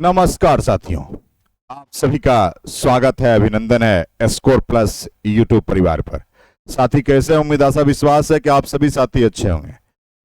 नमस्कार साथियों, आप सभी का स्वागत है, अभिनंदन है स्कोर प्लस यूट्यूब परिवार पर। साथी कैसे हैं? उम्मीद आशा विश्वास है कि आप सभी साथी अच्छे होंगे।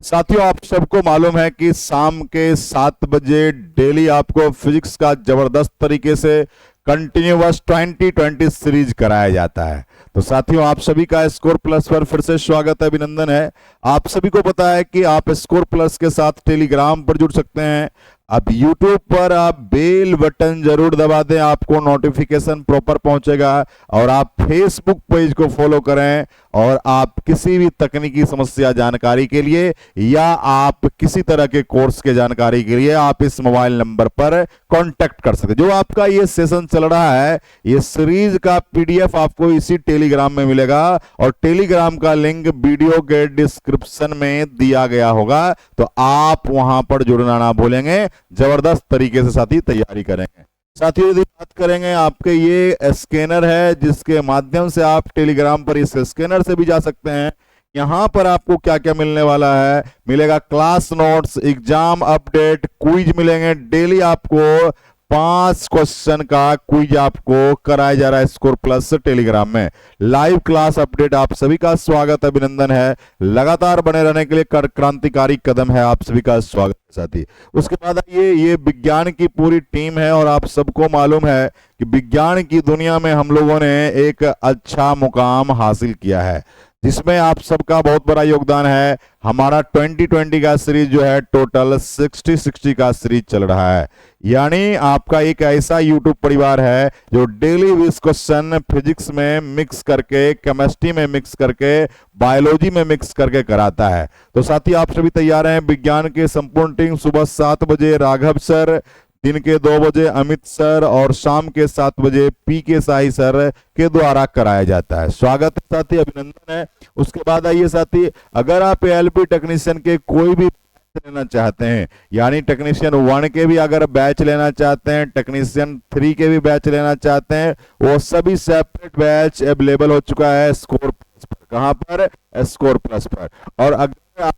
साथियों, आप सबको मालूम है कि शाम के 7 बजे डेली आपको फिजिक्स का जबरदस्त तरीके से कंटिन्यूअस 2020 सीरीज कराया जाता है। तो साथियों, आप सभी का स्कोर प्लस पर फिर से स्वागत है, अभिनंदन है। आप सभी को पता है कि आप स्कोर प्लस के साथ टेलीग्राम पर जुड़ सकते हैं। अब YouTube पर आप बेल बटन जरूर दबा दें, आपको नोटिफिकेशन प्रॉपर पहुंचेगा। और आप Facebook पेज को फॉलो करें, और आप किसी भी तकनीकी समस्या जानकारी के लिए या आप किसी तरह के कोर्स के जानकारी के लिए आप इस मोबाइल नंबर पर कांटेक्ट कर सकते हैं। जो आपका ये सेशन चल रहा है, ये सीरीज का PDF आपको इसी टेलीग्राम में मिलेगा, और टेलीग्राम का लिंक वीडियो के डिस्क्रिप्शन में दिया गया होगा। तो आप वहां पर जुड़ना ना भूलेंगे। जबरदस्त तरीके से साथी तैयारी करेंगे। साथियों, यदि बात करेंगे, आपके ये स्कैनर है जिसके माध्यम से आप टेलीग्राम पर इस स्कैनर से भी जा सकते हैं। यहां पर आपको क्या क्या मिलने वाला है? मिलेगा class notes, exam update, quiz मिलेंगे। डेली आपको 5 क्वेश्चन का क्विज आपको कराया जा रहा है स्कोर प्लस टेलीग्राम में। लाइव क्लास अपडेट, आप सभी का स्वागत, अभिनंदन है। लगातार बने रहने के लिए क्रांतिकारी कदम है, आप सभी का स्वागत है साथी। उसके बाद ये विज्ञान की पूरी टीम है, और आप सबको मालूम है कि विज्ञान की दुनिया में हम लोगों ने एक अच्छा मुकाम हासिल किया है, जिसमें आप सबका बहुत बड़ा योगदान है। हमारा 2020 का सीरीज जो है टोटल 60 का सीरीज चल रहा है। यानी आपका एक ऐसा यूट्यूब परिवार है जो डेली 20 क्वेश्चन फिजिक्स में मिक्स करके, केमिस्ट्री में मिक्स करके, बायोलॉजी में मिक्स करके कराता है। तो साथी, आप सभी तैयार हैं? विज्ञान के संपूर्ण टीम सुबह 7 बजे राघव सर, दिन के 2 बजे अमित सर, और शाम के 7 बजे PK साई सर के द्वारा कराया जाता है। स्वागत है साथी, अभिनंदन है। उसके बाद आइए साथी, अगर आप LP टेक्नीशियन के कोई भी बैच लेना चाहते हैं, यानी टेक्नीशियन 1 के भी अगर बैच लेना चाहते हैं, टेक्नीशियन 3 के भी बैच लेना चाहते हैं, वो सभी सेपरेट बैच अवेलेबल हो चुका है स्कोर प्लस पर। कहां पर? स्कोर प्लस पर। और अगर आप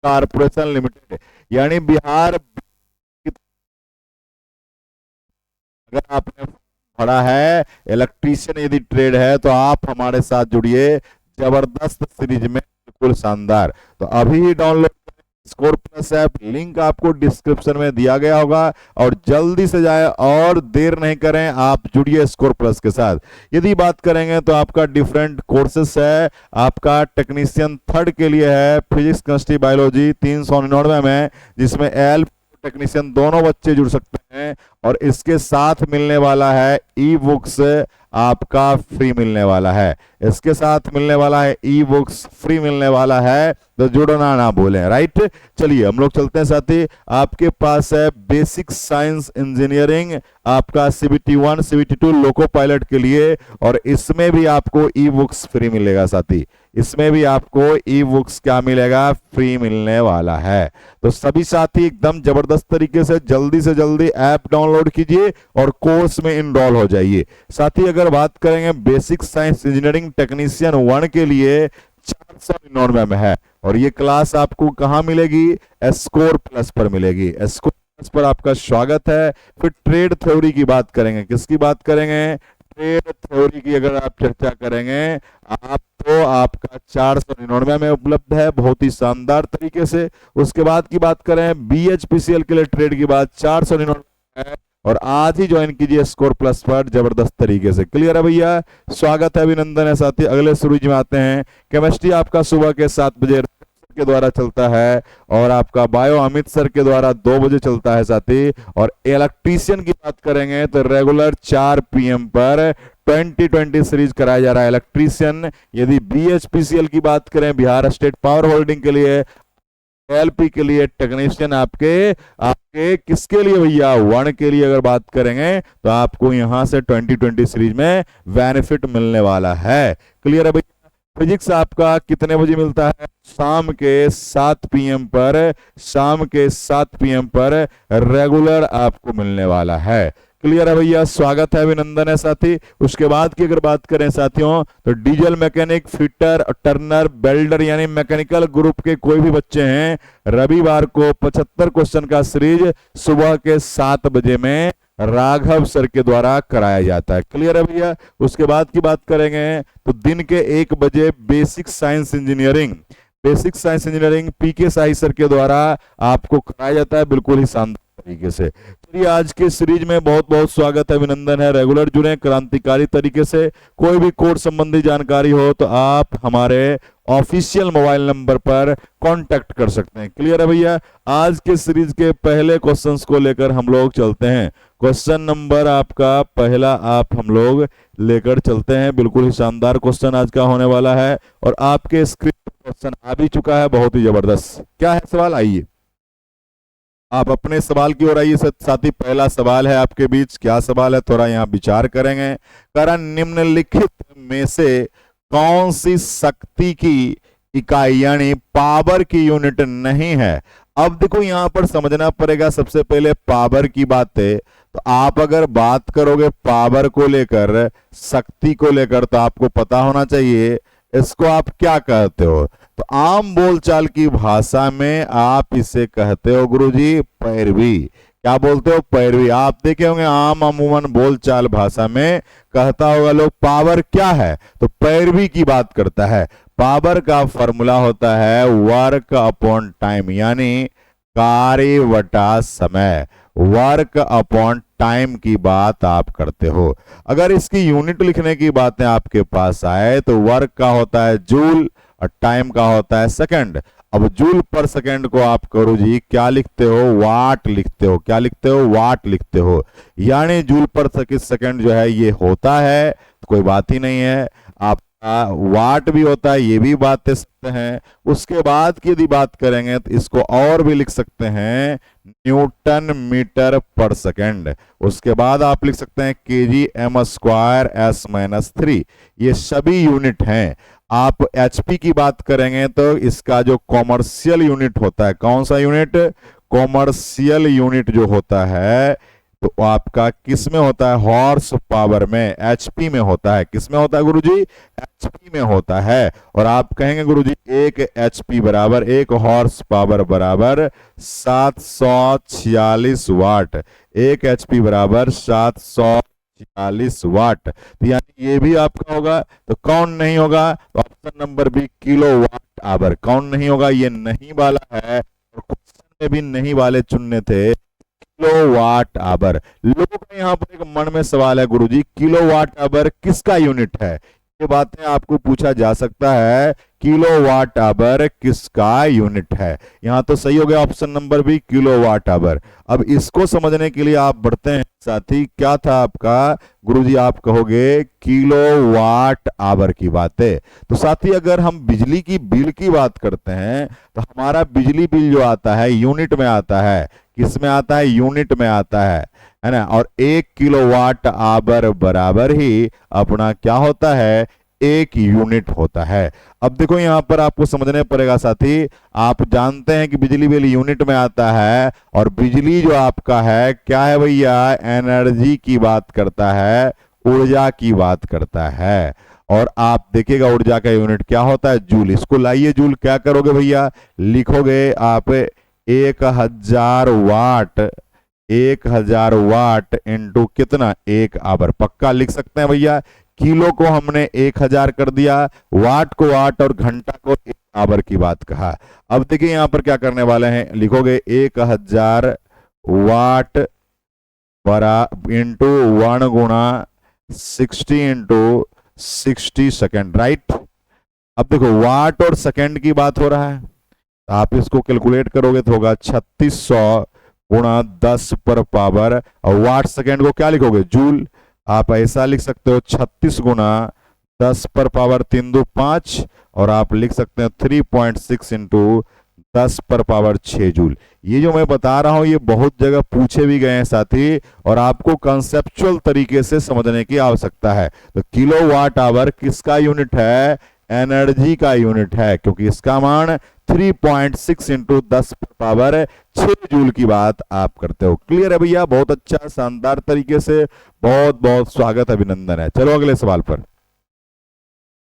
कारपोरेशन लिमिटेड यानी बिहार, अगर आपने पढ़ा है इलेक्ट्रीशियन यदि ट्रेड है, तो आप हमारे साथ जुड़िए। जबरदस्त सीरीज में बिल्कुल शानदार। तो अभी ही download score plus app, link आपको डिस्क्रिप्शन में दिया गया होगा, और जल्दी से जाए और देर नहीं करें, आप जुड़िए स्कोर प्लस के साथ। यदि बात करेंगे तो आपका डिफरेंट कोर्सेस है। आपका टेक्नीशियन 3rd के लिए है फिजिक्स, केमिस्ट्री, बायोलॉजी 399 में, जिसमें एल टेक्नीशियन दोनों बच्चे जुड़ सकते हैं। और इसके साथ मिलने वाला है ई बुक्स, आपका फ्री मिलने वाला है। इसके साथ मिलने वाला है ई बुक्स, फ्री मिलने वाला है। तो जुड़ना ना भूलें, राइट। चलिए हम लोग चलते हैं साथी। आपके पास है बेसिक साइंस इंजीनियरिंग, आपका CBT 1 CBT 2 लोको पायलट के लिए, और इसमें भी आपको ई बुक्स फ्री मिलेगा साथी। इसमें भी आपको ई बुक्स क्या मिलेगा? फ्री मिलने वाला है। तो सभी साथी एकदम जबरदस्त तरीके से जल्दी ऐप डाउनलोड कीजिए और कोर्स में इनरोल हो जाइए साथी। अगर बात करेंगे बेसिक साइंस इंजीनियरिंग टेक्नीशियन 1 के लिए 499 में है, और ये क्लास आपको कहां मिलेगी? स्कोर प्लस पर मिलेगी। स्कोर प्लस पर आपका स्वागत है। फिर ट्रेड थ्योरी की बात करेंगे। किसकी बात करेंगे? ट्रेड थ्योरी की अगर आप चर्चा करेंगे आप, तो आपका 499 में उपलब्ध है, बहुत ही शानदार तरीके से। उसके बाद की बात करें BHPCL के लिए ट्रेड की बात 499 है, और आज ही ज्वाइन कीजिए स्कोर प्लस पर जबरदस्त तरीके से। क्लियर है भैया? स्वागत है, अभिनंदन है साथी। अगले सीरीज में आते हैं। केमिस्ट्री आपका सुबह के 7 बजे के द्वारा चलता है, और आपका बायो अमित सर के द्वारा 2 बजे चलता है साथी। और इलेक्ट्रीशियन की बात करेंगे तो रेगुलर 4 PM पर 2020 सीरीज कराया जा रहा है इलेक्ट्रीशियन। यदि BHPCL की बात करें, बिहार स्टेट पावर होल्डिंग के लिए, LP के लिए टेक्नीशियन आपके आपके किसके लिए भैया? 1 के लिए अगर बात करेंगे तो आपको यहां से 2020 सीरीज में बेनिफिट मिलने वाला है। क्लियर है भैया? फिजिक्स आपका कितने बजे मिलता है? शाम के 7 PM पर, शाम के 7 PM पर रेगुलर आपको मिलने वाला है। क्लियर है भैया, स्वागत है, अभिनंदन है साथी। उसके बाद की अगर बात करें साथियों तो diesel mechanic, fitter, Turner, welder यानी मैकेनिकल ग्रुप के कोई भी बच्चे हैं, रविवार को 75 क्वेश्चन का सीरीज सुबह के 7 बजे में राघव सर के द्वारा कराया जाता है। क्लियर है भैया। उसके बाद की बात करेंगे तो दिन के 1 बजे बेसिक साइंस इंजीनियरिंग पीके साही सर के द्वारा आपको कराया जाता है, बिल्कुल ही शानदार तरीके से। चलिए आज के सीरीज में बहुत बहुत स्वागत है, अभिनंदन है। रेगुलर जुड़े क्रांतिकारी तरीके से। कोई भी कोर्स संबंधी जानकारी हो तो आप हमारे ऑफिशियल मोबाइल नंबर पर कांटेक्ट कर सकते हैं। क्लियर है भैया। आज के सीरीज के पहले क्वेश्चंस को लेकर हम लोग चलते हैं। क्वेश्चन नंबर आपका पहला आप हम लोग लेकर चलते हैं, बिल्कुल ही शानदार क्वेश्चन आज का होने वाला है और आपके स्क्रीन पर क्वेश्चन आ भी चुका है, बहुत ही जबरदस्त। क्या है सवाल, आइए आप अपने सवाल की ओर आइए साथी। पहला सवाल है आपके बीच, क्या सवाल है थोड़ा यहाँ विचार करेंगे। कारण निम्नलिखित में से कौन सी शक्ति की इकाई यानी पावर की यूनिट नहीं है। अब देखो यहां पर समझना पड़ेगा सबसे पहले पावर की बात है। तो आप अगर बात करोगे पावर को लेकर, शक्ति को लेकर, तो आपको पता होना चाहिए इसको आप क्या कहते हो। तो आम बोलचाल की भाषा में आप इसे कहते हो गुरुजी पैरवी। क्या बोलते हो, पैरवी। आप देखे होंगे आम अमूमन बोलचाल भाषा में कहता होगा लोग पावर क्या है, तो पैरवी की बात करता है। पावर का फॉर्मूला होता है वर्क अपॉन टाइम यानी कार्य वटा समय। वर्क अपॉन टाइम की बात आप करते हो। अगर इसकी यूनिट लिखने की बातें आपके पास आए तो वर्क का होता है जूल और टाइम का होता है सेकंड। अब जूल पर सेकंड को आप करो जी क्या लिखते हो, वाट लिखते हो। क्या लिखते हो, वाट लिखते हो। यानी जूल पर सेकंड जो है ये होता है तो कोई बात ही नहीं है। आप वाट भी होता है, ये भी बात दे सकते हैं। उसके बाद की यदि बात करेंगे तो इसको और भी लिख सकते हैं न्यूटन मीटर पर सेकंड। उसके बाद आप लिख सकते हैं K G M square S minus 3। ये सभी यूनिट हैं। आप एचपी की बात करेंगे तो इसका जो कॉमर्शियल यूनिट होता है, कौन सा यूनिट, कॉमर्शियल यूनिट जो होता है तो आपका किस में होता है, हॉर्स पावर में, एचपी में होता है। किस में होता है गुरुजी, एचपी में होता है। और आप कहेंगे गुरुजी 1 एचपी बराबर 1 हॉर्स पावर बराबर 746 वाट। 1 एचपी बराबर 746 वाट। तो यानी ये भी आपका होगा। तो कौन नहीं होगा, तो option number B kilowatt hour. कौन नहीं होगा, ये नहीं वाला है और क्वेश्चन में भी नहीं वाले चुनने थे। Kilowatt hour. लोगों का यहाँ पर एक मन में सवाल है गुरुजी किलो वाट आवर किसका यूनिट है। ये बातें आपको पूछा जा सकता है, किलो वाट आवर किसका यूनिट है। यहाँ तो सही हो गया option number B kilowatt hour. अब इसको समझने के लिए आप बढ़ते हैं साथी। क्या था आपका गुरुजी, आप कहोगे किलो वाट आवर की बात है। तो साथी अगर हम बिजली की बिल की बात करते हैं तो हमारा बिजली बिल जो आता है यूनिट में आता है। किस में आता है, यूनिट में आता है ना। और 1 किलोवाट आवर बराबर ही अपना क्या होता है, 1 यूनिट होता है। अब देखो यहां पर आपको समझने पड़ेगा साथी। आप जानते हैं कि बिजली बिल यूनिट में आता है और बिजली जो आपका है क्या है भैया, एनर्जी की बात करता है, ऊर्जा की बात करता है। और आप देखिएगा ऊर्जा का यूनिट क्या होता है, जूल। इसको लाइए जूल, क्या करोगे भैया, लिखोगे आप 1000 वाट। 1000 वाट इंटू कितना, 1 आवर। पक्का लिख सकते हैं भैया। किलो को हमने 1000 कर दिया, वाट को वाट और घंटा को 1 आवर की बात कहा। अब देखिए यहां पर क्या करने वाले हैं, लिखोगे 1000 वाट बरा इंटू 1 गुणा 60 इंटू 60 सेकेंड, राइट। अब देखो वाट और सेकेंड की बात हो रहा है, आप इसको कैलकुलेट करोगे तो होगा 3600 गुणा 10 पर पावर। और वाट सेकेंड को क्या लिखोगे, जूल। आप ऐसा लिख सकते हो 36 गुणा 10 पर पावर 3 2 5 और आप लिख सकते हैं 3.6 इंटू 10 पर पावर 6 जूल। ये जो मैं बता रहा हूं ये बहुत जगह पूछे भी गए हैं साथी और आपको कंसेप्चुअल तरीके से समझने की आवश्यकता है। तो किलो वाट आवर किसका यूनिट है, एनर्जी का यूनिट है, क्योंकि इसका मान 3.6 इंटू 10⁻6 जूल की बात आप करते हो। क्लियर है भैया? बहुत अच्छा, शानदार तरीके से, बहुत बहुत स्वागत, अभिनंदन है। चलो अगले सवाल पर।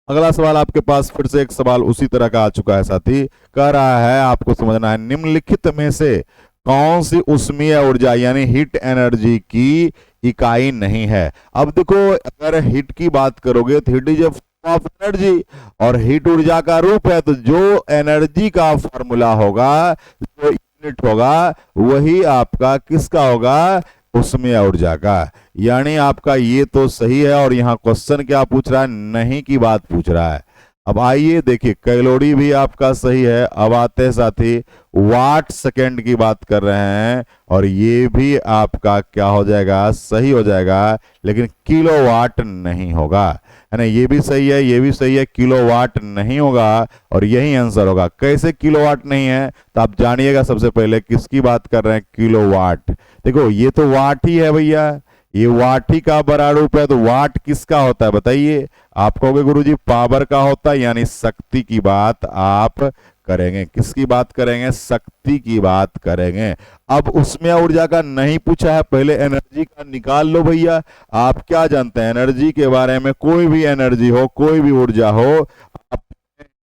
अगला सवाल आपके पास फिर से एक सवाल उसी तरह का आ चुका है साथी। कह रहा है आपको समझना है, निम्नलिखित में से कौन सी ऊष्मीय ऊर्जा यानी हीट एनर्जी की इकाई नहीं है। अब देखो, अगर हीट की बात करोगे तो heat is a form of energy, और हीट ऊर्जा का रूप है, तो जो एनर्जी का फॉर्मूला होगा, जो यूनिट होगा, वही आपका किसका होगा? ऊष्मीय ऊर्जा का। यानी आपका ये तो सही है, और यहाँ क्वेश्चन क्या पूछ रहा है? नहीं की बात पूछ रहा है। अब आइए देखिए, कैलोरी भी आपका सही है। अब आते हैं साथी, वाट सेकेंड की बात कर रहे हैं, और ये भी आपका क्या हो जाएगा? सही हो जाएगा, लेकिन किलोवाट नहीं होगा, है ना? ये भी सही है, ये भी सही है, किलोवाट नहीं होगा, और यही आंसर होगा। कैसे किलोवाट नहीं है? तो आप जानिएगा सबसे पहले किसकी बात कर रहे हैं? किलोवाट। देखो, ये तो वाट ही है भैया, ये वाट ही का बड़ा रूप है, तो वाट किसका होता है बताइए? आप कहोगे गुरुजी पावर का होता है, यानी शक्ति की बात आप करेंगे। किसकी बात करेंगे? शक्ति की बात करेंगे। अब उसमें ऊर्जा का नहीं पूछा है, पहले एनर्जी का निकाल लो भैया। आप क्या जानते हैं एनर्जी के बारे में? कोई भी एनर्जी हो, कोई भी ऊर्जा हो, आप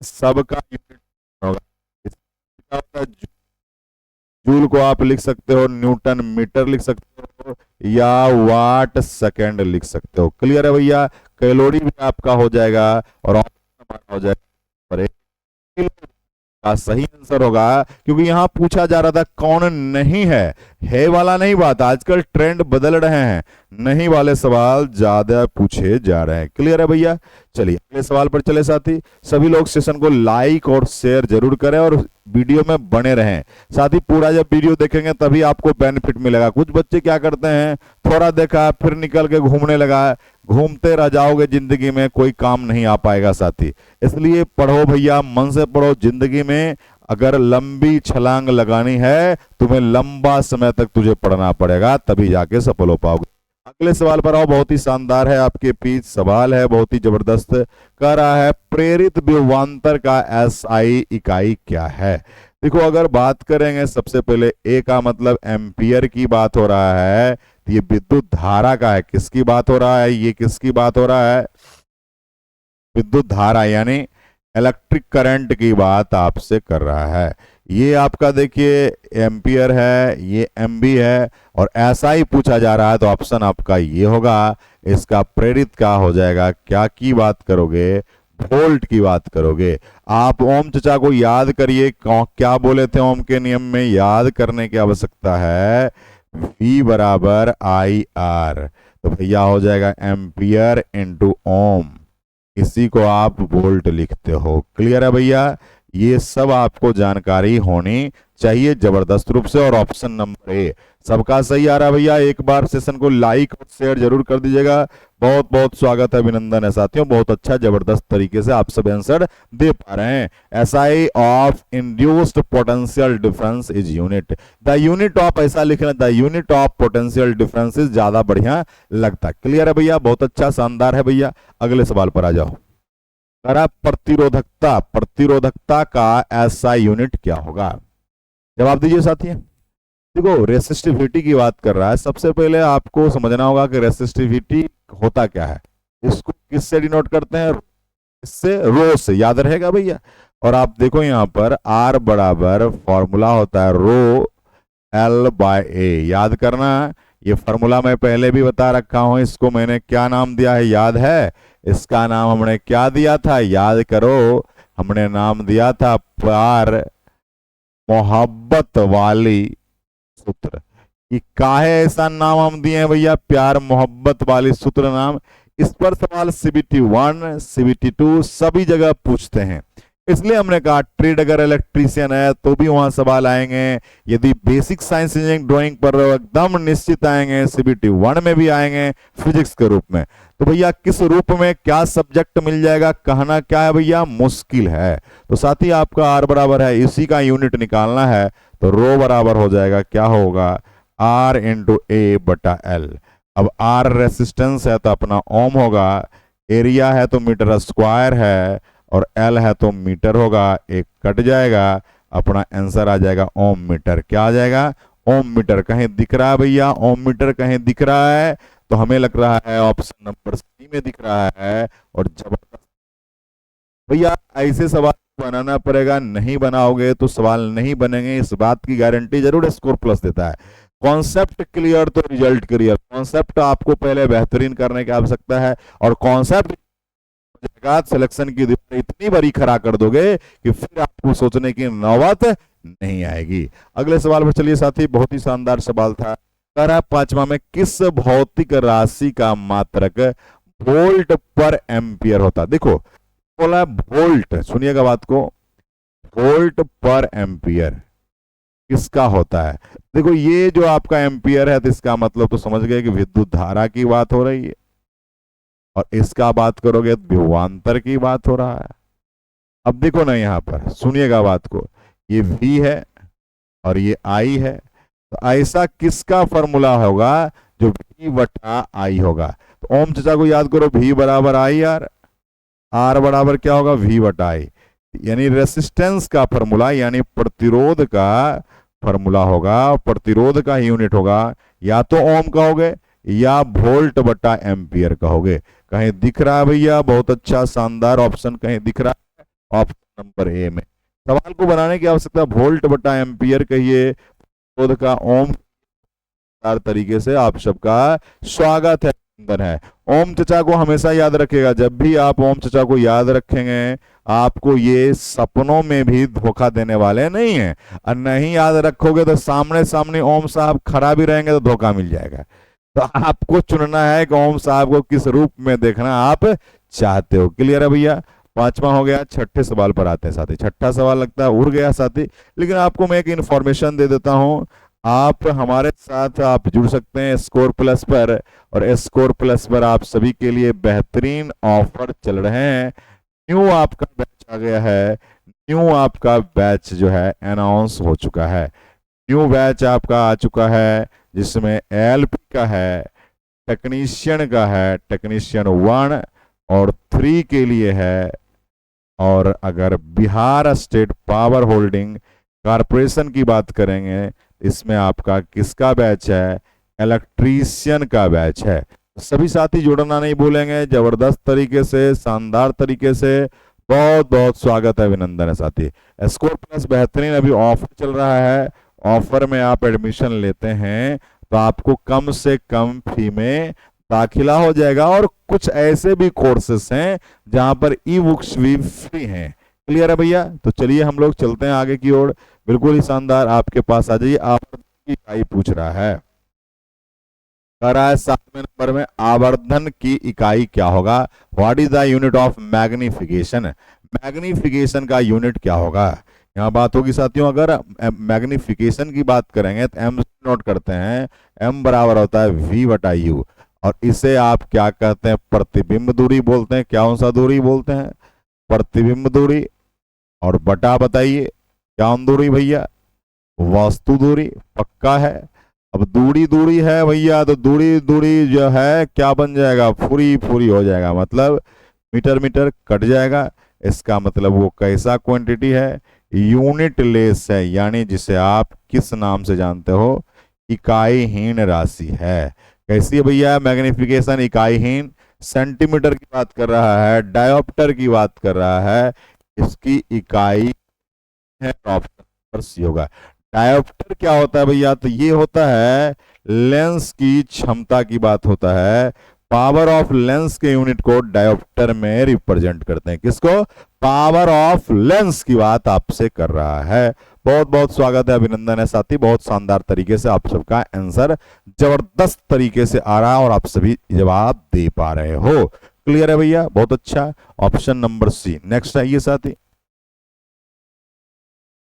सबका यूनिट होगा। इसका होता है जूल को आप लिख सकते हो, न्यूटन मीटर लिख सकते हो, या वाट सेकेंड लिख सकते हो। क्लियर है भैया? कैलोरी भी आपका हो जाएगा, और हो जाएगा का सही आंसर होगा, क्योंकि यहां पूछा जा रहा था कौन नहीं है वाला नहीं बात। आजकल ट्रेंड बदल रहे हैं, नहीं वाले सवाल ज्यादा पूछे जा रहे हैं। क्लियर है भैया? चलिए अगले सवाल पर चले साथी। सभी लोग सेशन को लाइक और शेयर जरूर करें, और वीडियो में बने रहें। साथ ही पूरा जब वीडियो देखेंगे तभी आपको बेनिफिट मिलेगा। कुछ बच्चे क्या करते हैं, थोड़ा देखा फिर निकल के घूमने लगा, घूमते रह जाओगे, जिंदगी में कोई काम नहीं आ पाएगा साथी। इसलिए पढ़ो भैया, मन से पढ़ो। जिंदगी में अगर लंबी छलांग लगानी है, तुम्हें लंबा समय तक तुझे पढ़ना पड़ेगा, तभी जाके सफल हो पाओगे। अगले सवाल पर आओ, बहुत ही शानदार है, आपके पीछे सवाल है, बहुत ही जबरदस्त। कह रहा है प्रेरित विभवांतर का एसआई इकाई क्या है। देखो, अगर बात करेंगे सबसे पहले ए का मतलब एम्पियर की बात हो रहा है, तो ये विद्युत धारा का है। किसकी बात हो रहा है? ये किसकी बात हो रहा है? विद्युत धारा यानी इलेक्ट्रिक करंट की बात आपसे कर रहा है। ये आपका देखिए एम्पियर है, ये एमबी है, और ऐसा ही पूछा जा रहा है, तो ऑप्शन आपका ये होगा। इसका प्रेरित क्या हो जाएगा? क्या की बात करोगे? वोल्ट की बात करोगे। आप ओम चचा को याद करिए, क्या बोले थे ओम के नियम में? याद करने की आवश्यकता है, V बराबर आई आर। तो भैया हो जाएगा एम्पियर इंटू ओम, इसी को आप वोल्ट लिखते हो। क्लियर है भैया? ये सब आपको जानकारी होनी चाहिए जबरदस्त रूप से। और ऑप्शन नंबर ए सबका सही आ रहा है भैया। एक बार सेशन को लाइक और शेयर जरूर कर दीजिएगा। बहुत बहुत स्वागत है, अभिनंदन है साथियों। बहुत अच्छा जबरदस्त तरीके से आप सब आंसर दे पा रहे हैं। SI of induced potential difference is unit. The unit of, ऐसा लिखना, the unit of potential difference is, ज्यादा बढ़िया लगता है। क्लियर है भैया? बहुत अच्छा, शानदार है भैया। अगले सवाल पर आ जाओ। प्रतिरोधकता, प्रतिरोधकता का एसआई यूनिट क्या होगा? जवाब दीजिए साथी। देखो, रेसिस्टिविटी की बात कर रहा है। सबसे पहले आपको समझना होगा कि रेसिस्टिविटी होता क्या है। इसको किससे डिनोट करते हैं? इससे, रो से। याद रहेगा भैया? और आप देखो यहाँ पर R बराबर फॉर्मूला होता है रो L बाय ए। याद करना, ये फॉर्मूला मैं पहले भी बता रखा हूं। इसको मैंने क्या नाम दिया है, याद है? इसका नाम हमने क्या दिया था? याद करो, हमने नाम दिया था प्यार मोहब्बत वाली सूत्र। कि काहे ऐसा नाम हम दिए हैं भैया, प्यार मोहब्बत वाली सूत्र नाम? इस पर सवाल CBT 1, CBT 2 सभी जगह पूछते हैं, इसलिए हमने कहा ट्रेड अगर इलेक्ट्रीशियन है तो भी वहां सवाल आएंगे। यदि बेसिक साइंस इंजीनियरिंग ड्राइंग पर एकदम निश्चित आएंगे, CBT 1 में भी आएंगे फिजिक्स के रूप में। तो भैया किस रूप में क्या सब्जेक्ट मिल जाएगा, कहना क्या है भैया, मुश्किल है। तो साथ ही आपका R बराबर है, इसी का यूनिट निकालना है, तो रो बराबर हो जाएगा, क्या होगा, R इंटू ए बटा एल। अब R रेसिस्टेंस है तो अपना ओम होगा, एरिया है तो मीटर स्क्वायर है, और एल है तो मीटर होगा, एक कट जाएगा, अपना आंसर आ जाएगा ओम मीटर। क्या आ जाएगा? ओम मीटर। कहीं दिख रहा है भैया ओम मीटर? कहीं दिख रहा है? तो हमें लग रहा है ऑप्शन नंबर सी में दिख रहा है। और जबरदस्त भैया, ऐसे सवाल बनाना पड़ेगा, नहीं बनाओगे तो सवाल नहीं बनेंगे, इस बात की गारंटी जरूर स्कोर प्लस देता है। कॉन्सेप्ट क्लियर तो रिजल्ट क्लियर। कॉन्सेप्ट आपको पहले बेहतरीन करने की आवश्यकता है, और कॉन्सेप्ट सिलेक्शन की दीवार इतनी बड़ी खड़ा कर दोगे कि फिर आपको सोचने की नौबत नहीं आएगी। अगले सवाल पर चलिए साथी, बहुत ही शानदार सवाल था। कह रहा है पांचवा में किस भौतिक राशि का मात्रक वोल्ट पर एम्पियर होता? देखो बोला वोल्ट, सुनिएगा बात को, वोल्ट पर एम्पियर किसका होता है? देखो ये जो आपका एम्पियर है तो इसका मतलब तो समझ गए कि विद्युत धारा की बात हो रही है, और इसका बात करोगे तो विभवांतर की बात हो रहा है। अब देखो ना यहाँ पर, सुनिएगा बात को, ये V है और ये I है, तो ऐसा किसका फॉर्मूला होगा जो V बटा I होगा? तो ओम चचा को याद करो, V बराबर I R, R बराबर क्या होगा? V बटा I, यानी रेसिस्टेंस का फॉर्मूला, यानी प्रतिरोध का फॉर्मूला होगा। प्रतिरोध का यूनिट होगा या तो ओम कहोगे या वोल्ट बटा एम्पियर कहोगे। कहीं दिख रहा है भैया? बहुत अच्छा शानदार ऑप्शन कहीं दिख रहा है, ऑप्शन नंबर ए में। सवाल को बनाने की आवश्यकता, वोल्ट बटा एम्पियर कहिए, प्रतिरोध का ओम तरीके से आप सबका स्वागत है, अंदर है। ओम चचा को हमेशा याद रखेगा, जब भी आप ओम चचा को याद रखेंगे आपको ये सपनों में भी धोखा देने वाले नहीं हैं, और नहीं याद रखोगे तो सामने सामने ओम साहब खड़ा भी रहेंगे तो धोखा मिल जाएगा। तो आपको चुनना है कि ओम साहब को किस रूप में देखना आप चाहते हो। क्लियर है भैया? पांचवा हो गया। छठे सवाल पर आते हैं साथी। छठा सवाल लगता है उड़ गया साथी, लेकिन आपको मैं एक इंफॉर्मेशन दे देता हूं, आप हमारे साथ आप जुड़ सकते हैं स्कोर प्लस पर, और स्कोर प्लस पर आप सभी के लिए बेहतरीन ऑफर चल रहे हैं। न्यू आपका बैच आ गया है, न्यू आपका बैच जो है अनाउंस हो चुका है। न्यू बैच आपका आ चुका है जिसमें एलपी का है, टेक्नीशियन का है, टेक्नीशियन 1 और 3 के लिए है। और अगर Bihar state power holding corporation की बात करेंगे, इसमें आपका किसका बैच है? इलेक्ट्रीशियन का बैच है। सभी साथी जुड़ना नहीं भूलेंगे, जबरदस्त तरीके से, शानदार तरीके से। बहुत बहुत स्वागत है, अभिनंदन है साथी। स्कोर प्लस बेहतरीन अभी ऑफर चल रहा है, ऑफर में आप एडमिशन लेते हैं तो आपको कम से कम फी में दाखिला हो जाएगा, और कुछ ऐसे भी कोर्सेस हैं जहां पर ई बुक्स भी फ्री हैं। क्लियर है भैया? तो चलिए हम लोग चलते हैं आगे की ओर। बिल्कुल ही शानदार, आपके पास आ जाइए। आवर्धन की इकाई पूछ रहा है, कह रहा है 7वें नंबर में आवर्धन की इकाई क्या होगा? What is the unit of magnification? Magnification का यूनिट क्या होगा? यहाँ बात होगी साथियों, अगर मैग्निफिकेशन की बात करेंगे तो एम नोट करते हैं, एम बराबर होता है वी बटा यू, और इसे आप क्या कहते हैं? प्रतिबिंब दूरी बोलते हैं। क्या सा दूरी बोलते हैं? प्रतिबिंब दूरी। और बटा बताइए क्या दूरी भैया? वास्तु दूरी। पक्का है? अब दूरी दूरी है भैया, तो दूरी दूरी जो है क्या बन जाएगा? फुरी फुरी हो जाएगा, मतलब मीटर मीटर कट जाएगा। इसका मतलब वो कैसा क्वांटिटी है? यूनिट लेस है, यानी जिसे आप किस नाम से जानते हो? इकाईहीन राशि है। कैसी है भैया मैग्निफिकेशन? इकाईहीन। सेंटीमीटर की बात कर रहा है, डायोप्टर की बात कर रहा है, इसकी इकाई है, ऑप्शन नंबर सी होगा। डायोप्टर क्या होता है भैया? तो ये होता है लेंस की क्षमता की बात होता है। पावर ऑफ लेंस के यूनिट को डायोप्टर में रिप्रेजेंट करते हैं। किसको? पावर ऑफ लेंस की बात आपसे कर रहा है। बहुत बहुत स्वागत है, अभिनंदन है साथी। बहुत शानदार तरीके से आप सबका आंसर जबरदस्त तरीके से आ रहा है और आप सभी जवाब दे पा रहे हो। क्लियर है भैया? बहुत अच्छा। Option number C. नेक्स्ट आइए साथी,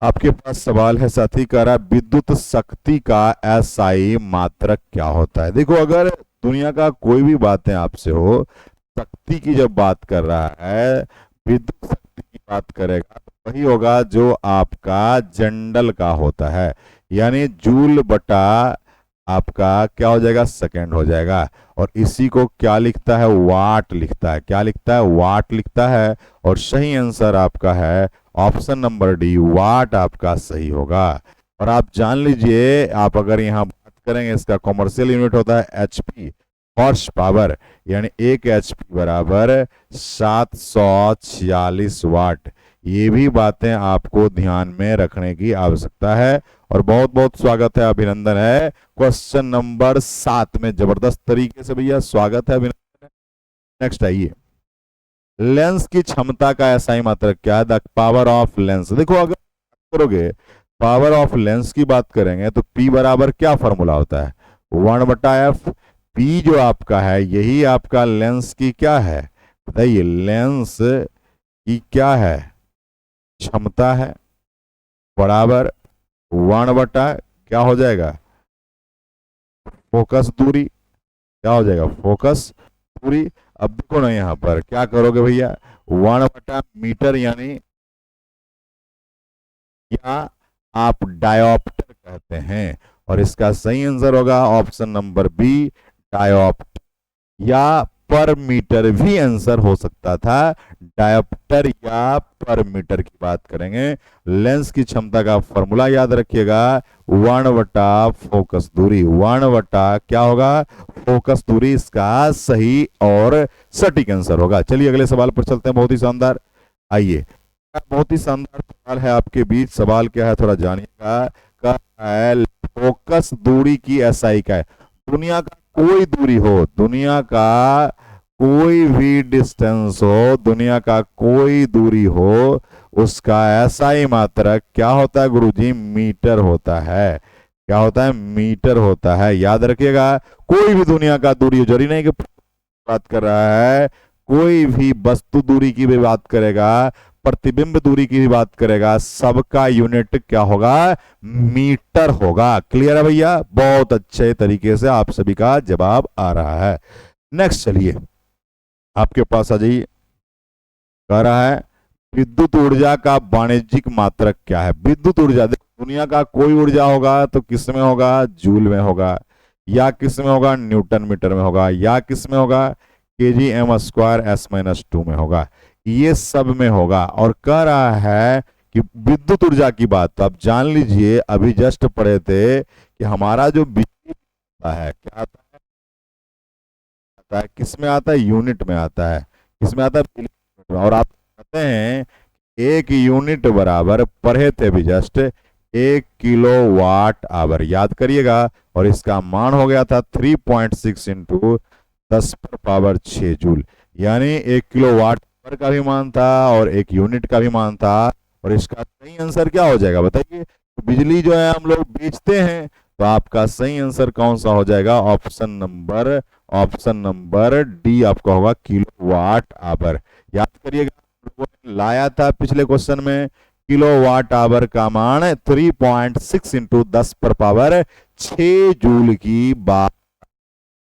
आपके पास सवाल है साथी, कह रहा है विद्युत शक्ति का एसआई मात्रक क्या होता है? देखो, अगर दुनिया का कोई भी बातें आपसे हो, शक्ति की जब बात कर रहा है, विद्युत शक्ति की बात करेगा तो वही होगा जो आपका जंडल का होता है, यानी जूल बटा आपका क्या हो जाएगा, सेकेंड हो जाएगा। और इसी को क्या लिखता है, वाट लिखता है। क्या लिखता है, वाट लिखता है। और सही आंसर आपका है ऑप्शन नंबर डी, वाट आपका सही होगा। और आप जान लीजिए, आप अगर यहाँ बात करेंगे, इसका कॉमर्शियल यूनिट होता है एचपी, हॉर्स पावर, यानी 1 एचपी बराबर 746 वाट। ये भी बातें आपको ध्यान में रखने की आवश्यकता है। और बहुत बहुत स्वागत है, अभिनंदन है क्वेश्चन नंबर 7 में। जबरदस्त तरीके से भैया स्वागत है, अभिनंदन है। नेक्स्ट आइए, लेंस की क्षमता का एसआई मात्रक क्या है, द पावर ऑफ लेंस। देखो अगर करोगे पावर ऑफ लेंस की बात करेंगे तो P बराबर क्या फॉर्मूला होता है, 1/f। P जो आपका है यही आपका लेंस की क्या है, बताइए, लेंस की क्या है, क्षमता है, बराबर 1/ क्या हो जाएगा, फोकस दूरी। क्या हो जाएगा, फोकस दूरी। अब देखो ना यहाँ पर क्या करोगे भैया, 1/मीटर, यानी या आप डायोप्टर कहते हैं। और इसका सही आंसर होगा ऑप्शन नंबर बी, डायोप्टर। या पर मीटर भी आंसर हो सकता था, डायोप्टर या पर मीटर की बात करेंगे। लेंस की क्षमता का फॉर्मूला याद रखिएगा, 1/फोकस दूरी। 1/ क्या होगा, फोकस दूरी, इसका सही और सटीक आंसर होगा। चलिए अगले सवाल पर चलते हैं, बहुत ही शानदार। आइए, बहुत ही शानदार सवाल है आपके बीच। सवाल क्या है थोड़ा जानिएगा। का है फोकस दूरी की एसआई का है, दुनिया का कोई दूरी हो, दुनिया का कोई भी डिस्टेंस हो, दुनिया का कोई दूरी हो, उसका एसआई मात्रक क्या होता है गुरुजी, मीटर होता है। क्या होता है, मीटर होता है। याद रखिएगा, कोई भी दुनिया का दूरी हो, जरूरी नहीं कि बात कर रहा है, कोई भी वस्तु दूरी की भी बात करेगा, प्रतिबिंब दूरी की भी बात करेगा, सबका यूनिट क्या होगा, मीटर होगा। क्लियर है भैया, बहुत अच्छे तरीके से आप सभी का जवाब आ रहा है। नेक्स्ट चलिए आपके पास आ जाइए, कह रहा है विद्युत ऊर्जा का वाणिज्यिक मात्रक क्या है। विद्युत ऊर्जा, दुनिया का कोई ऊर्जा होगा तो किस में होगा, जूल में होगा, या किस में होगा, न्यूटन मीटर में होगा, या किस में होगा, kgm² s-2 में होगा। ये सब में होगा। और कह रहा है कि विद्युत ऊर्जा की बात, तो आप जान लीजिए, अभी जस्ट पढ़े थे कि हमारा जो बिजली आता है क्या आता है, किस में आता है, यूनिट में आता है। किस में आता है, बिजली में। और आप कहते हैं 1 यूनिट बराबर, पढ़े थे भी जस्ट, 1 किलोवाट आवर। याद करिएगा। और इसका मान हो गया था 3.6 इंटू 10⁻6 जूल, यानी 1 किलोवाट आवर का भी मान था और 1 यूनिट का भी मान था। और इसका सही आंसर क्या हो जाएगा बताइए, तो बिजली जो है हम लोग बेचते हैं, तो आपका सही आंसर कौन सा हो जाएगा, ऑप्शन नंबर डी आपका होगा, किलोवाट आवर। याद करिएगा, लोगों ने लाया था पिछले क्वेश्चन में, किलोवाट आवर का मान 3.6 इंटू 10⁻6 जूल की बात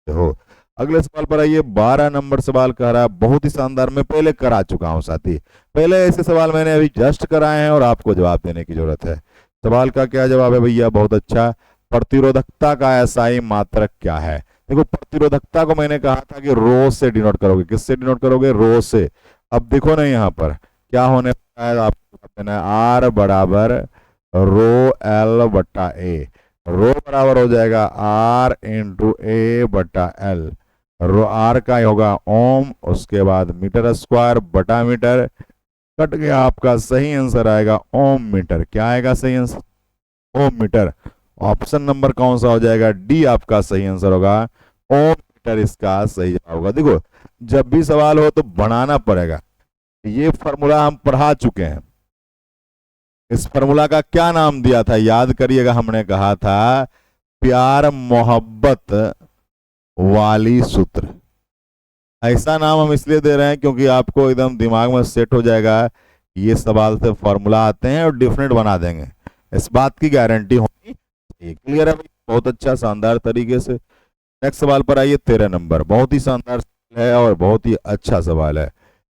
हो। अगले सवाल पर आइए, 12 नंबर सवाल कह रहा है, बहुत ही शानदार, मैं पहले करा चुका हूं साथी, पहले ऐसे सवाल मैंने अभी जस्ट कराए हैं और आपको जवाब देने की जरूरत है। सवाल का क्या जवाब है भैया, बहुत अच्छा, प्रतिरोधकता का एसआई मात्रक क्या है। देखो प्रतिरोधकता को मैंने कहा था कि रो से डिनोट करोगे, किससे डिनोट करोगे, रो से। अब देखो ना यहाँ पर क्या होने वाला है, आपको देना है आर बराबर रो एल बटा ए। रो बराबर हो जाएगा आर इंटू ए बटा एल। रो आर का होगा ओम, उसके बाद मीटर स्क्वायर बटा मीटर, कट गया, आपका सही आंसर आएगा ओम मीटर। क्या आएगा सही आंसर, ओम मीटर। ऑप्शन नंबर कौन सा हो जाएगा, डी आपका सही आंसर होगा, ओम मीटर इसका सही जवाब होगा। देखो जब भी सवाल हो तो बनाना पड़ेगा, ये फॉर्मूला हम पढ़ा चुके हैं। इस फॉर्मूला का क्या नाम दिया था, याद करिएगा, हमने कहा था प्यार मोहब्बत वाली सूत्र। ऐसा नाम हम इसलिए दे रहे हैं क्योंकि आपको एकदम दिमाग में सेट हो जाएगा, ये सवाल से फॉर्मूला आते हैं और डिफरेंट बना देंगे, इस बात की गारंटी होनी चाहिए। क्लियर है भाई, बहुत अच्छा शानदार तरीके से। नेक्स्ट सवाल पर आइए, 13 नंबर, बहुत ही शानदार है और बहुत ही अच्छा सवाल है।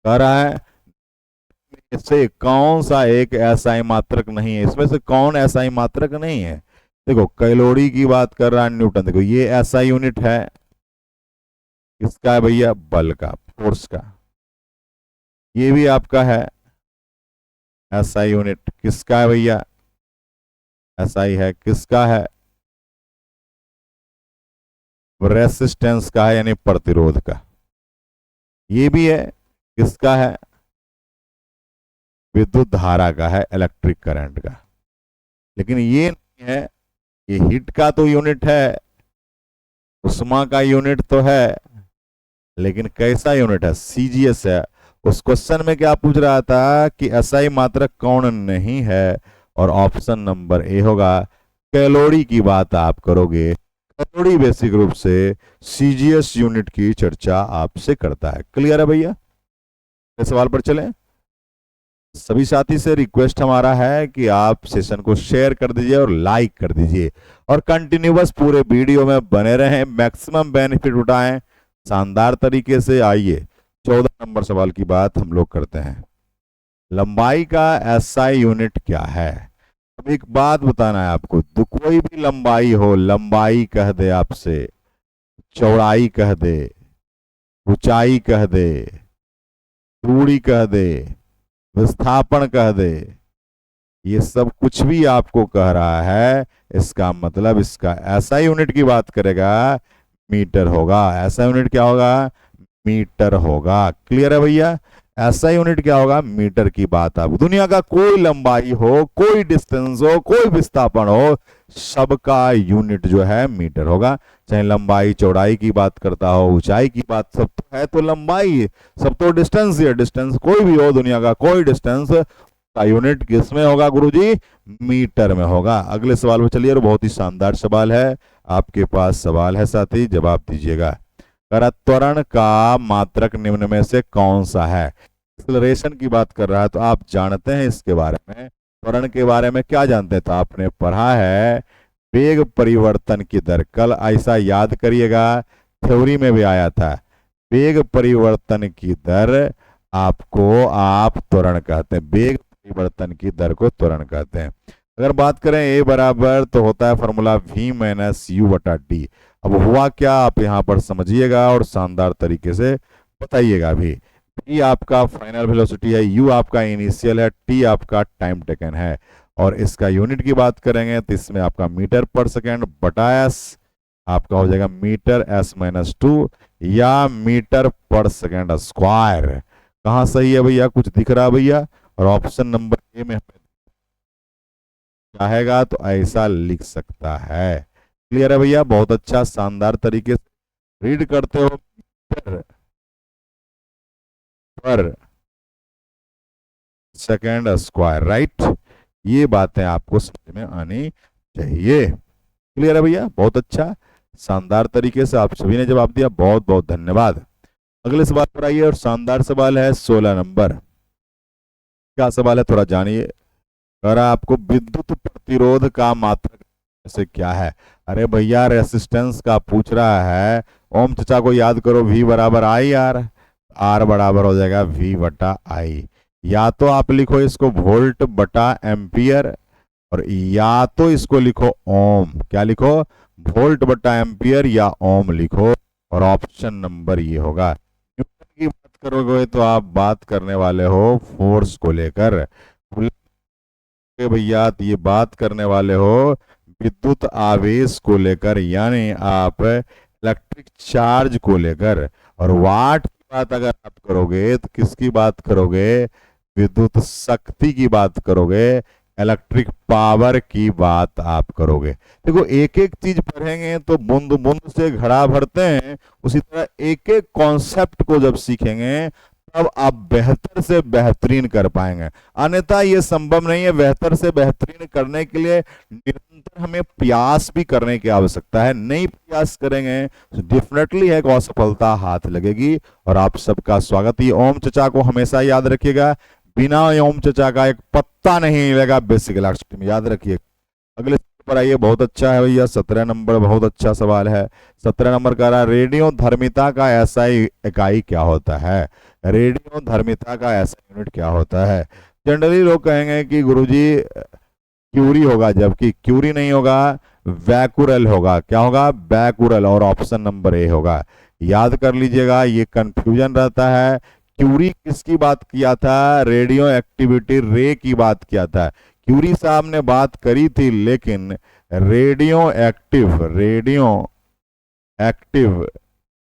कह रहा है इससे कौन सा एक एसआई मात्रक नहीं है, इसमें से कौन एसआई मात्रक नहीं है। देखो कैलोरी की बात कर रहा है न्यूटन, देखो ये ऐसा यूनिट है, किसका है भैया, बल का, फोर्स का। ये भी आपका है ऐसा यूनिट, किसका है भैया, ऐसा ही है, किसका है, रेसिस्टेंस का है, यानी प्रतिरोध का। ये भी है, किसका है, विद्युत धारा का है, इलेक्ट्रिक करंट का। लेकिन ये नहीं है, ये हीट का तो यूनिट है, उष्मा का यूनिट तो है, लेकिन कैसा यूनिट है, सीजीएस है। उस क्वेश्चन में क्या पूछ रहा था कि एसआई मात्रक कौन नहीं है, और ऑप्शन नंबर ए होगा। कैलोरी की बात आप करोगे, कैलोरी बेसिक रूप से सीजीएस यूनिट की चर्चा आपसे करता है। क्लियर है भैया, इस सवाल पर चलें। सभी साथी से रिक्वेस्ट हमारा है कि आप सेशन को शेयर कर दीजिए और लाइक कर दीजिए, और कंटिन्यूअस पूरे वीडियो में बने रहें, मैक्सिमम बेनिफिट उठाएं शानदार तरीके से। आइए 14 नंबर सवाल की बात हम लोग करते हैं। लंबाई का एसआई यूनिट क्या है। अब एक बात बताना है आपको, तो कोई भी लंबाई हो, लंबाई कह दे आपसे, चौड़ाई कह दे, ऊंचाई कह दे, दूरी कह दे, विस्थापन कह दे, ये सब कुछ भी आपको कह रहा है, इसका मतलब इसका एसआई यूनिट की बात करेगा, मीटर होगा। ऐसा यूनिट क्या होगा, मीटर होगा। क्लियर है भैया, ऐसा यूनिट क्या होगा, मीटर की बात। आप दुनिया का कोई लंबाई हो, कोई डिस्टेंस हो, कोई विस्थापन हो, सबका यूनिट जो है मीटर होगा। चाहे लंबाई चौड़ाई की बात करता हो, ऊंचाई की बात, सब तो है तो लंबाई, सब तो डिस्टेंस ही है। डिस्टेंस कोई भी हो, दुनिया का कोई डिस्टेंस का यूनिट किस में होगा गुरुजी, मीटर में होगा। अगले सवाल में चलिए, और बहुत ही शानदार सवाल है, आपके पास सवाल है साथी, जवाब दीजिएगा। त्वरण का मात्रक निम्न में से कौन सा है। एक्सेलरेशन की बात कर रहा है, तो आप जानते हैं इसके बारे में, त्वरण के बारे में क्या जानते हैं, तो आपने पढ़ा है वेग परिवर्तन की दर। कल ऐसा याद करिएगा, थ्योरी में भी आया था, वेग परिवर्तन की दर आपको आप त्वरण कहते हैं, वेग परिवर्तन की दर को त्वरण कहते हैं। अगर बात करें ए बराबर, तो होता है फॉर्मूला v माइनस यू बटा डी। अब हुआ क्या, आप यहाँ पर समझिएगा और शानदार तरीके से बताइएगा भी। टी आपका फाइनल वेलोसिटी है, यू आपका इनिशियल है, टी आपका टाइम टेकन है, और इसका यूनिट की बात करेंगे तो इसमें आपका मीटर पर सेकेंड बटा एस आपका हो जाएगा मीटर एस माइनस 2, या मीटर पर सेकेंड स्क्वायर। कहाँ सही है भैया, कुछ दिख रहा है भैया, और ऑप्शन नंबर ए में हमें चाहेगा तो ऐसा लिख सकता है। क्लियर है भैया, बहुत अच्छा शानदार तरीके से रीड करते हो, मीटर पर सेकेंड स्क्वायर, राइट। ये बातें आपको समझ में आनी चाहिए। क्लियर है भैया, बहुत अच्छा शानदार तरीके से आप सभी ने जवाब दिया, बहुत बहुत धन्यवाद। अगले सवाल पर आइए, और शानदार सवाल है 16 नंबर। क्या सवाल है थोड़ा जानिए। कह रहा आपको विद्युत प्रतिरोध का मात्रक से क्या है। अरे भैया रेसिस्टेंस का पूछ रहा है, ओम चचा को याद करो, V बराबर आई आर, आर बराबर हो जाएगा V बटा आई। या तो आप लिखो इसको वोल्ट बटा एम्पियर, और या तो इसको लिखो ओम। क्या लिखो, वोल्ट बटा एम्पियर या ओम लिखो, और ऑप्शन नंबर ये होगा। न्यूटन की बात करोगे तो आप बात करने वाले हो फोर्स को लेकर, भैया तो ये बात करने वाले हो विद्युत आवेश को लेकर, यानी आप इलेक्ट्रिक चार्ज को लेकर। और वाट की बात अगर आप करोगे तो किसकी बात करोगे, विद्युत शक्ति की बात करोगे, इलेक्ट्रिक पावर की बात आप करोगे। देखो एक एक चीज पढ़ेंगे तो बूंद बूंद से घड़ा भरते हैं, उसी तरह एक एक कॉन्सेप्ट को जब सीखेंगे तब आप बेहतर से बेहतरीन कर पाएंगे। अन्यथा ये संभव नहीं है। बेहतर से बेहतरीन करने के लिए निरंतर हमें प्रयास भी करने की आवश्यकता है। नहीं प्रयास करेंगे तो डेफिनेटली है कि असफलता हाथ लगेगी। और आप सबका स्वागत। ये ओम चचा को हमेशा याद रखिएगा, बिना ओम चचा का एक पत्ता नहीं मिलेगा बेसिक इलेक्ट्रिसिटी में, याद रखिए। अगले पर आइए, बहुत अच्छा है भैया 17 नंबर, बहुत अच्छा सवाल है। 17 नंबर कह रहा है रेडियो धर्मिता का ऐसा इकाई क्या होता है। रेडियो धर्मिता का ऐसा यूनिट क्या होता है। जनरली लोग कहेंगे कि गुरुजी क्यूरी होगा, जबकि क्यूरी नहीं होगा, वैकुरल होगा। क्या होगा? वैकुरल, और ऑप्शन नंबर ए होगा। याद कर लीजिएगा, ये कंफ्यूजन रहता है। क्यूरी किसकी बात किया था? रेडियो एक्टिविटी रे की बात किया था। क्यूरी साहब ने बात करी थी, लेकिन रेडियो एक्टिव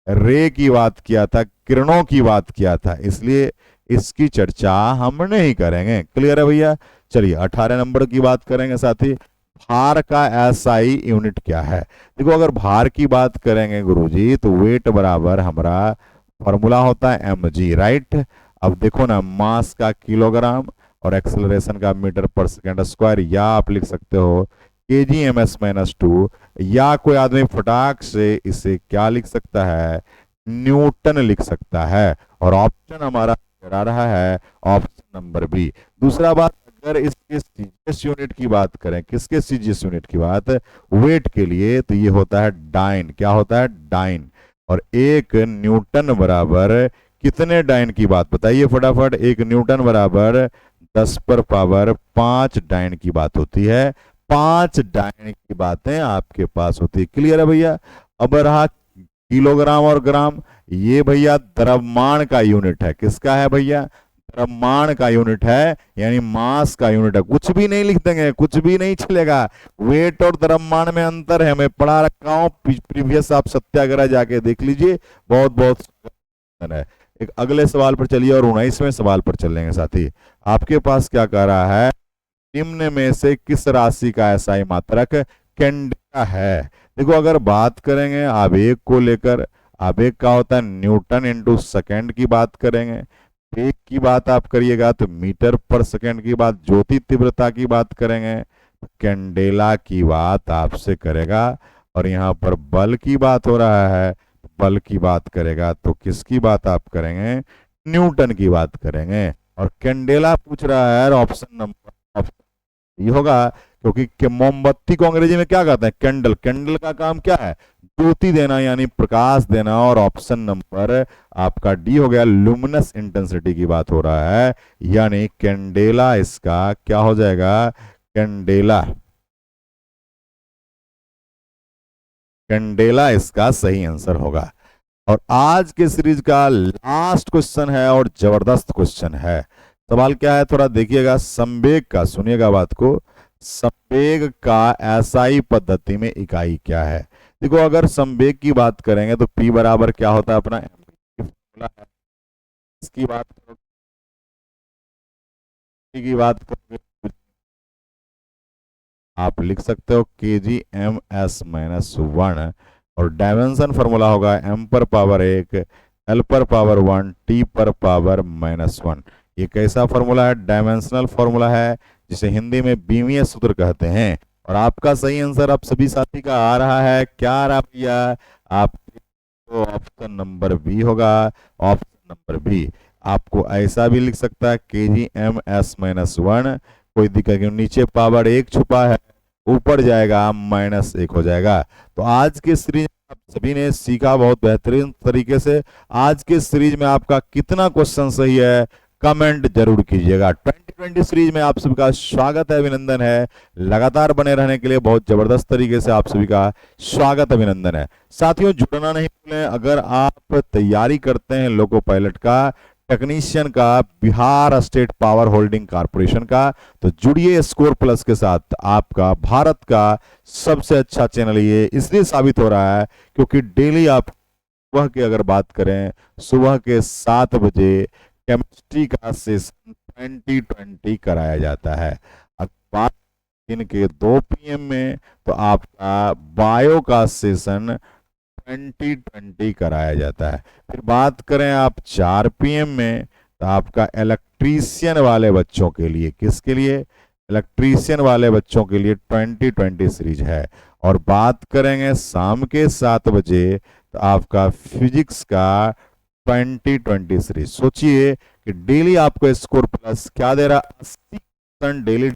रे की बात किया था, किरणों की बात किया था, इसलिए इसकी चर्चा हम नहीं करेंगे। क्लियर है भैया? चलिए 18 नंबर की बात करेंगे साथी। भार का एसआई यूनिट क्या है? देखो, अगर भार की बात करेंगे गुरुजी, तो वेट बराबर हमारा फॉर्मूला होता है mg, राइट। अब देखो ना, मास का किलोग्राम और एक्सेलरेशन का मीटर पर सेकेंड स्क्वायर, या आप लिख सकते हो kg/-2, या कोई आदमी फटाक से इसे क्या लिख सकता है? न्यूटन लिख सकता है। और ऑप्शन हमारा आ रहा है ऑप्शन नंबर बी। दूसरा बात, अगर इसके सीजीएस यूनिट की बात करें, किसके सीजीएस यूनिट की बात? वेट के लिए, तो ये होता है डाइन। क्या होता है? डाइन। और एक न्यूटन बराबर कितने डाइन की बात बताइए फटाफट? एक न्यूटन बराबर 10⁻5 डाइन की बात होती है। 5 डाइन की बातें आपके पास होती है। क्लियर है भैया? अब रहा किलोग्राम और ग्राम, ये भैया द्रव्यमान का यूनिट है। किसका है भैया? द्रव्यमान का यूनिट है, यानी मास का यूनिट है। कुछ भी नहीं लिख देंगे, कुछ भी नहीं चलेगा। वेट और द्रव्यमान में अंतर है, मैं पढ़ा रखा हूं प्रीवियस, आप सत्याग्रह जाके देख लीजिए। बहुत बहुत है। एक अगले सवाल पर चलिए, और 19वें सवाल पर चलेंगे साथी। आपके पास क्या कह रहा है? निम्न में से किस राशि का एसआई मात्रक कैंडेला है? देखो, अगर बात करेंगे आवेग को लेकर, आवेग का होता है न्यूटन इंटू सेकेंड की बात करेंगे। वेग की बात आप करिएगा तो मीटर पर सेकेंड की बात, ज्योति तीव्रता की बात करेंगे कैंडेला की बात आपसे करेगा। और यहाँ पर बल की बात हो रहा है, बल की बात करेगा तो किसकी बात आप करेंगे? न्यूटन की बात करेंगे। और कैंडेला पूछ रहा है, ऑप्शन नंबर ये होगा, क्योंकि मोमबत्ती को अंग्रेजी में क्या कहते हैं? कैंडल। कैंडल का काम क्या है? ज्योति देना, यानी प्रकाश देना। और ऑप्शन नंबर आपका डी हो गया, लुमिनस इंटेंसिटी की बात हो रहा है, यानी कैंडेला इसका क्या हो जाएगा? कैंडेला, कैंडेला इसका सही आंसर होगा। और आज के सीरीज का लास्ट क्वेश्चन है, और जबरदस्त क्वेश्चन है। सवाल क्या है? थोड़ा देखिएगा, संवेग का, सुनिएगा बात को, संवेग का एसआई पद्धति में इकाई क्या है? देखो, अगर संवेग की बात करेंगे तो P बराबर क्या होता है अपना? फॉर्मूला है। इसकी बात करोगे, की बात करोगे, आप लिख सकते हो kg/-1, और डायमेंशन फॉर्मूला होगा m/1, l/1, t/-1। ये कैसा फॉर्मूला है? डायमेंशनल फॉर्मूला है, जिसे हिंदी में बीमीय सूत्र कहते हैं। और आपका सही आंसर आप सभी साथी का आ रहा है। क्या आ रहा भैया? आप तो ऑप्शन नंबर बी होगा। Option number B. आपको ऐसा भी लिख सकता है kg/-1, कोई दिक्कत नहीं, नीचे पावर 1 छुपा है, ऊपर जाएगा -1 हो जाएगा। तो आज के सीरीज आप सभी ने सीखा बहुत बेहतरीन तरीके से। आज के सीरीज में आपका कितना क्वेश्चन सही है, कमेंट जरूर कीजिएगा। 2020 सीरीज में आप सभी का स्वागत है, अभिनंदन है। लगातार बने रहने के लिए बहुत जबरदस्त तरीके से आप सभी का स्वागत, अभिनंदन है। साथियों, जुड़ना नहीं भूलें। अगर आप तैयारी करते हैं लोको पायलट का, टेक्नीशियन का, Bihar state power holding corporation का, तो जुड़िए स्कोर प्लस के साथ। आपका भारत का सबसे अच्छा चैनल ये इसलिए साबित हो रहा है क्योंकि डेली आप सुबह की अगर बात करें, सुबह के 7 बजे केमिस्ट्री का सेशन 2020 कराया जाता है। अब बात दिन के 2 PM में, तो आपका बायो का सेशन 2020 कराया जाता है। फिर बात करें आप 4 PM में, तो आपका इलेक्ट्रीशियन वाले बच्चों के लिए, किसके लिए? इलेक्ट्रीशियन वाले बच्चों के लिए 2020 सीरीज है। और बात करेंगे शाम के 7 बजे, तो आपका फिजिक्स का 2020 सीरीज। सोचिए कि डेली आपको स्कोर प्लस क्या दे रहा? 80% डेली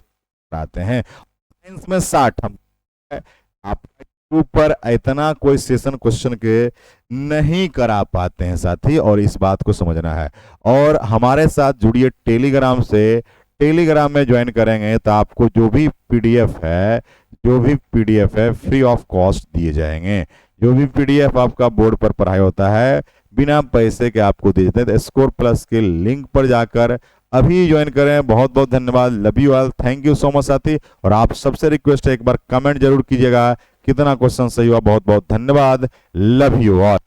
आते हैं। साइंस में 60। हम आपका ऊपर इतना कोई सेशन क्वेश्चन के नहीं करा पाते हैं साथी, और इस बात को समझना है। और हमारे साथ जुड़िए टेलीग्राम से। टेलीग्राम में ज्वाइन करेंगे तो आपको जो भी PDF है, जो भी पीडीएफ है फ्री ऑफ कॉस्ट दिए जाएंगे। जो भी पीडीएफ आपका बोर्ड पर पढ़ाई होता है बिना पैसे के आपको दे देते हैं। तो स्कोर प्लस के लिंक पर जाकर अभी ज्वाइन करें। बहुत बहुत धन्यवाद। Love you all, thank you so much साथी। और आप सबसे रिक्वेस्ट है एक बार कमेंट जरूर कीजिएगा कितना क्वेश्चन सही हुआ। बहुत बहुत धन्यवाद। Love you all.